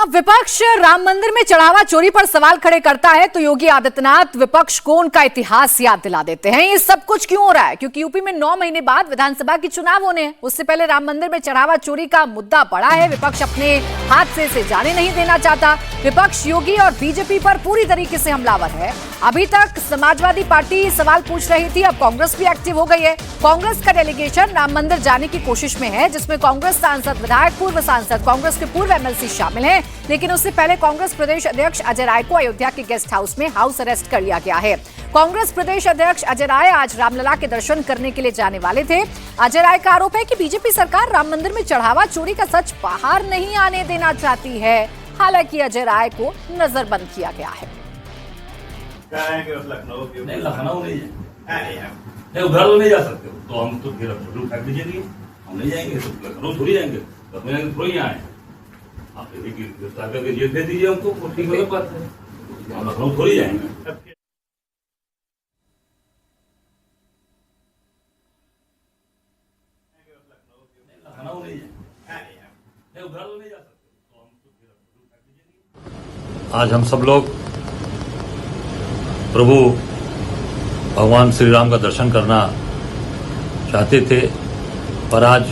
अब विपक्ष राम मंदिर में चढ़ावा चोरी पर सवाल खड़े करता है तो योगी आदित्यनाथ विपक्ष को उनका इतिहास याद दिला देते हैं। ये सब कुछ क्यों हो रहा है? क्योंकि यूपी में 9 महीने बाद विधानसभा के चुनाव होने हैं। उससे पहले राम मंदिर में चढ़ावा चोरी का मुद्दा बड़ा है। विपक्ष अपने हाथ से इसे जाने नहीं देना चाहता। विपक्ष योगी और बीजेपी पर पूरी तरीके से हमलावर है। अभी तक समाजवादी पार्टी सवाल पूछ रही थी, अब कांग्रेस भी एक्टिव हो गई है। कांग्रेस का डेलीगेशन राम मंदिर जाने की कोशिश में है, जिसमें कांग्रेस सांसद, विधायक, पूर्व सांसद, कांग्रेस के पूर्व एमएलसी शामिल हैं। लेकिन उससे पहले कांग्रेस प्रदेश अध्यक्ष अजय राय को अयोध्या के गेस्ट हाउस में हाउस अरेस्ट कर लिया गया है। कांग्रेस प्रदेश अध्यक्ष अजय राय आज रामलला के दर्शन करने के लिए जाने वाले थे। अजय राय का आरोप है कि बीजेपी सरकार राम मंदिर में चढ़ावा चोरी का सच बाहर नहीं आने देना चाहती है। हालांकि अजय राय को नजरबंद किया गया है। लखनऊ नहीं उधर नहीं जा सकते तो हम तो फिर फेंक दीजिए, हम नहीं जाएंगे तो लखनऊ थोड़ी जाएंगे, लखनऊ थोड़ी यहाँ आए। आप गिरफ्तार करके जेल दे दीजिए हमको, ठीक है, बात है, हम लखनऊ थोड़ी जाएंगे। लखनऊ नहीं जाएंगे, उधर नहीं जा सकते तो हम तो फिर फेंक दीजिए। आज हम सब लोग प्रभु भगवान श्री राम का दर्शन करना चाहते थे, पर आज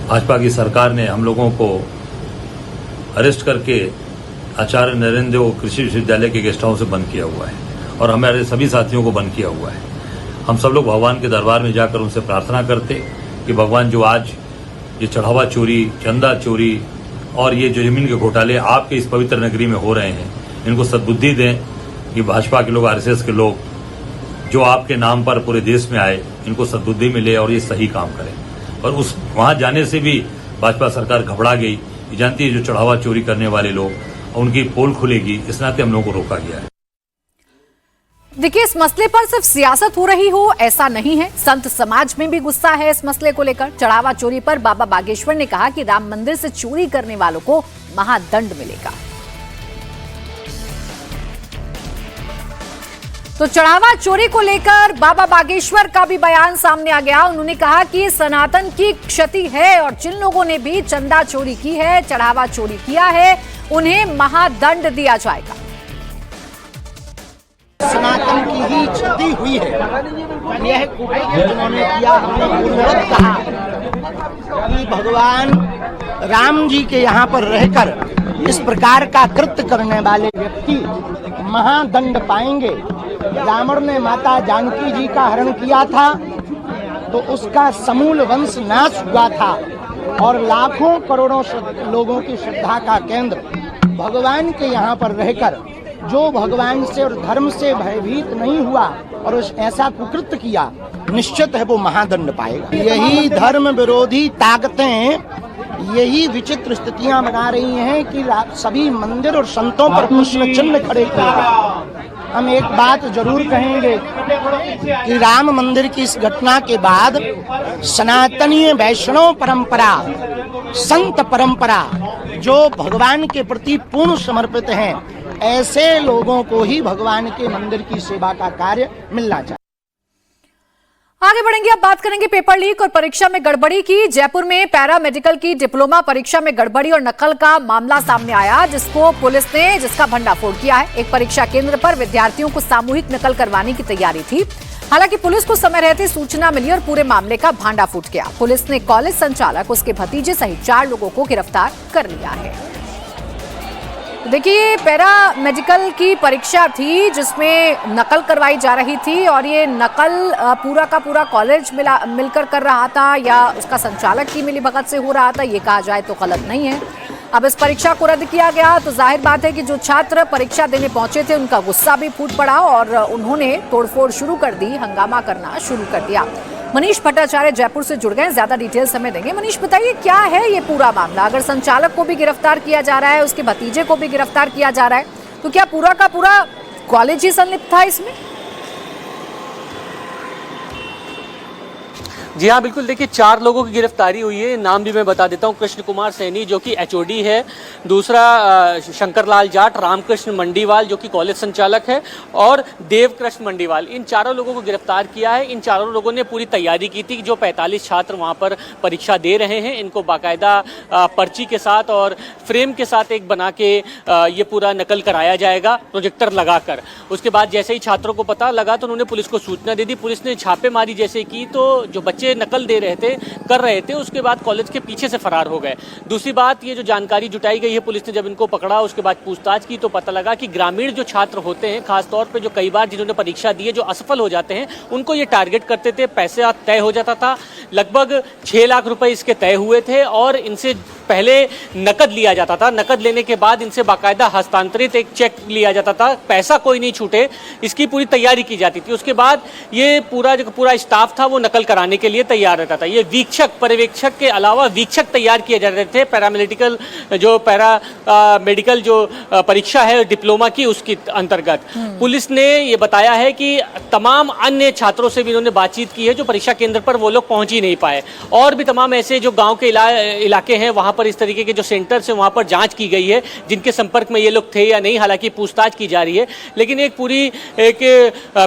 भाजपा की सरकार ने हम लोगों को अरेस्ट करके आचार्य नरेंद्र देव कृषि विश्वविद्यालय के गेस्ट हाउस से बंद किया हुआ है और हमारे सभी साथियों को बंद किया हुआ है। हम सब लोग भगवान के दरबार में जाकर उनसे प्रार्थना करते कि भगवान, जो आज ये चढ़ावा चोरी, चंदा चोरी और ये जो जमीन के घोटाले आपके इस पवित्र नगरी में हो रहे हैं, इनको सद्बुद्धि दें कि भाजपा के लोग, आरएसएस के लोग जो आपके नाम पर पूरे देश में आए, इनको सद्बुद्धि मिले और ये सही काम करें। और उस वहां जाने से भी भाजपा सरकार घबरा गई। ये जानती है जो चढ़ावा चोरी करने वाले लोग, उनकी पोल खुलेगी, इस नाते हम लोगों को रोका गया है। देखिए, इस मसले पर सिर्फ सियासत हो रही हो ऐसा नहीं है, संत समाज में भी गुस्सा है इस मसले को लेकर। चढ़ावा चोरी पर बाबा बागेश्वर ने कहा कि राम मंदिर से चोरी करने वालों को महादंड मिलेगा। तो चढ़ावा चोरी को लेकर बाबा बागेश्वर का भी बयान सामने आ गया। उन्होंने कहा कि सनातन की क्षति है और जिन लोगों ने भी चंदा चोरी की है, चढ़ावा चोरी किया है, उन्हें महादंड दिया जाएगा। सनातन की ही क्षति हुई है। यह कुकृत्य जिन्होंने किया, हमने पूर्ववत कहा कि भगवान राम जी के यहाँ पर रहकर इस प्रकार का कृत्य करने वाले व्यक्ति महादंड पाएंगे। रावण ने माता जानकी जी का हरण किया था तो उसका समूल वंश नाश हुआ था और लाखों करोड़ों लोगों की श्रद्धा का केंद्र भगवान के यहाँ पर रहकर जो भगवान से और धर्म से भयभीत नहीं हुआ और उस ऐसा कुकृत्य किया, निश्चित है वो महादंड पाएगा। यही धर्म विरोधी ताकतें यही विचित्र स्थितियां बना रही हैं कि सभी मंदिर और संतों पर प्रश्न चिन्ह खड़े किए। हम एक बात जरूर कहेंगे कि राम मंदिर की इस घटना के बाद सनातनीय वैष्णव परंपरा, संत परंपरा जो भगवान के प्रति पूर्ण समर्पित हैं, ऐसे लोगों को ही भगवान के मंदिर की सेवा का कार्य मिलना चाहिए। आगे बढ़ेंगे, अब बात करेंगे पेपर लीक और परीक्षा में गड़बड़ी की। जयपुर में पैरा मेडिकल की डिप्लोमा परीक्षा में गड़बड़ी और नकल का मामला सामने आया, जिसका भंडाफोड़ किया है। एक परीक्षा केंद्र पर विद्यार्थियों को सामूहिक नकल करवाने की तैयारी थी। हालांकि पुलिस को समय रहते सूचना मिली और पूरे मामले का भांडाफोड़ किया। पुलिस ने कॉलेज संचालक, उसके भतीजे सहित 4 लोगों को गिरफ्तार कर लिया है। देखिए, पैरा मेडिकल की परीक्षा थी जिसमें नकल करवाई जा रही थी और ये नकल पूरा का पूरा कॉलेज मिलकर कर रहा था या उसका संचालक की मिलीभगत से हो रहा था, ये कहा जाए तो गलत नहीं है। अब इस परीक्षा को रद्द किया गया तो जाहिर बात है कि जो छात्र परीक्षा देने पहुंचे थे उनका गुस्सा भी फूट पड़ा और उन्होंने तोड़फोड़ शुरू कर दी, हंगामा करना शुरू कर दिया। मनीष भट्टाचार्य जयपुर से जुड़ गए, ज्यादा डिटेल्स हमें देंगे। मनीष, बताइए क्या है ये पूरा मामला? अगर संचालक को भी गिरफ्तार किया जा रहा है, उसके भतीजे को भी गिरफ्तार किया जा रहा है, तो क्या पूरा का पूरा कॉलेज ही संलिप्त था इसमें? जी हाँ, बिल्कुल। देखिए, 4 लोगों की गिरफ्तारी हुई है। नाम भी मैं बता देता हूँ। कृष्ण कुमार सैनी जो कि एचओडी है, दूसरा शंकरलाल जाट, रामकृष्ण मंडीवाल जो कि कॉलेज संचालक है, और देवकृष्ण मंडीवाल। इन चारों लोगों को गिरफ्तार किया है। इन चारों लोगों ने पूरी तैयारी की थी कि जो 45 छात्र वहाँ पर परीक्षा दे रहे हैं, इनको बाकायदा पर्ची के साथ और फ्रेम के साथ एक बना के ये पूरा नकल कराया जाएगा प्रोजेक्टर लगाकर। उसके बाद जैसे ही छात्रों को पता लगा तो उन्होंने पुलिस को सूचना दे दी। पुलिस ने छापेमारी जैसे की तो जो बच्चे नकल दे रहे थे, कर रहे थे, उसके बाद कॉलेज के पीछे से फरार हो गए। दूसरी बात, ये जो जानकारी जुटाई गई है, पुलिस ने जब इनको पकड़ा उसके बाद पूछताछ की तो पता लगा कि ग्रामीण जो छात्र होते हैं, खासतौर पे जो कई बार जिन्होंने परीक्षा दी है, जो असफल हो जाते हैं, उनको ये टारगेट करते थे। पैसे तय हो जाता था, लगभग 6 लाख रुपए इसके तय हुए थे और इनसे पहले नकद लिया जाता था। नकद लेने के बाद इनसे बाकायदा हस्तांतरित एक चेक लिया जाता था, पैसा कोई नहीं छूटे, इसकी पूरी तैयारी की जाती थी। उसके बाद ये पूरा स्टाफ था वो नकल कराने के लिए तैयार रहता था। ये वीक्षक, पर्यवेक्षक के अलावा वीक्षक तैयार किए जाते थे। पैरामेडिकल मेडिकल जो परीक्षा है डिप्लोमा की, उसके अंतर्गत पुलिस ने ये बताया है कि तमाम अन्य छात्रों से भी इन्होंने बातचीत की है जो परीक्षा केंद्र पर वो लोग पहुंच ही नहीं पाए, और भी तमाम ऐसे जो गांव के इलाके हैं वहां पर इस तरीके के जो सेंटर्स हैं वहां पर जांच की गई है जिनके संपर्क में ये लोग थे या नहीं। हालांकि पूछताछ की जा रही है, लेकिन एक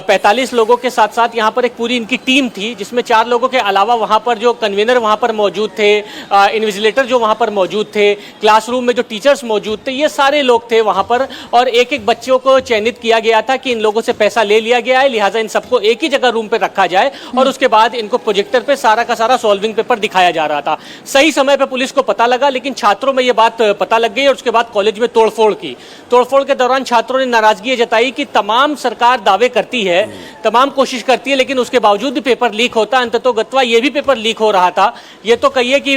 45 लोगों के साथ साथ यहाँ पर एक पूरी इनकी टीम थी, जिसमें 4 लोगों के अलावा वहाँ पर जो कन्वीनर वहाँ पर मौजूद थे, इन्विजिलेटर जो वहाँ पर मौजूद थे, क्लासरूम में जो टीचर्स मौजूद थे, ये सारे लोग थे वहाँ पर। और एक एक बच्चों को चयनित किया गया था कि इन लोगों से पैसा ले लिया गया है, लिहाजा इन सबको एक ही जगह रूम पे रखा जाए और उसके बाद इनको प्रोजेक्टर पे सारा का सारा सॉल्विंग पेपर दिखाया जा रहा था। सही समय पे पुलिस को पता लगा, लेकिन छात्रों में ये बात पता लग गई और उसके बाद कॉलेज में तोड़फोड़ की। तोड़फोड़ के दौरान छात्रों ने नाराजगी जताई कि तमाम सरकार दावे करती है, तमाम कोशिश करती है, लेकिन उसके बावजूद भी पेपर लीक होता। अंततोगत्वा ये भी पेपर लीक हो रहा था। ये तो कहिए कि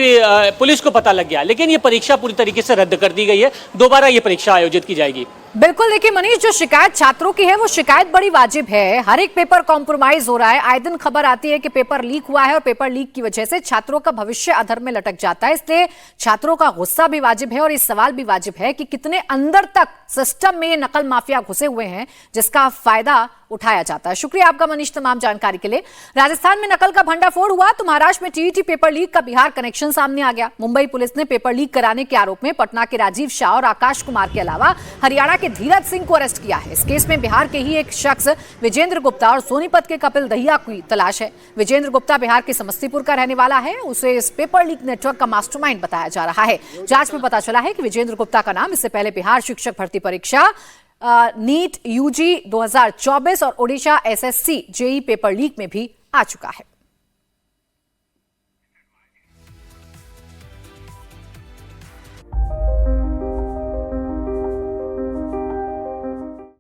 पुलिस को पता लग गया, लेकिन ये परीक्षा पूरी तरीके से रद्द कर दी गई है। दोबारा ये परीक्षा आयोजित की जाएगी। बिल्कुल। देखिए मनीष, जो शिकायत छात्रों की है वो शिकायत बड़ी वाजिब है। हर एक पेपर कॉम्प्रोमाइज हो रहा है। आए दिन खबर आती है कि पेपर लीक हुआ है और पेपर लीक की वजह से छात्रों का भविष्य अधर में लटक जाता है। इसलिए छात्रों का गुस्सा भी वाजिब है और इस सवाल भी वाजिब है कि कितने अंदर तक सिस्टम में ये नकल माफिया घुसे हुए हैं जिसका फायदा उठाया जाता है। शुक्रिया आपका मनीष तमाम जानकारी के लिए। राजस्थान में नकल का भंडाफोड़ हुआ तो महाराष्ट्र में टीईटी पेपर लीक का बिहार कनेक्शन सामने आ गया। मुंबई पुलिस ने पेपर लीक कराने के आरोप में पटना के राजीव शाह और आकाश कुमार के अलावा हरियाणा के धीरज सिंह को अरेस्ट किया है। इस केस में बिहार के ही एक शख्स विजेंद्र गुप्ता और सोनीपत के कपिल दहिया की तलाश है। विजेंद्र गुप्ता बिहार के समस्तीपुर का रहने वाला है। उसे इस पेपर लीक नेटवर्क का मास्टरमाइंड बताया जा रहा है। जांच में पता चला है कि विजेंद्र गुप्ता का नाम इससे पहले बिहार शिक्षक भर्ती परीक्षा, नीट यूजी 2024 और Odisha SSC JE paper leak में भी आ चुका है।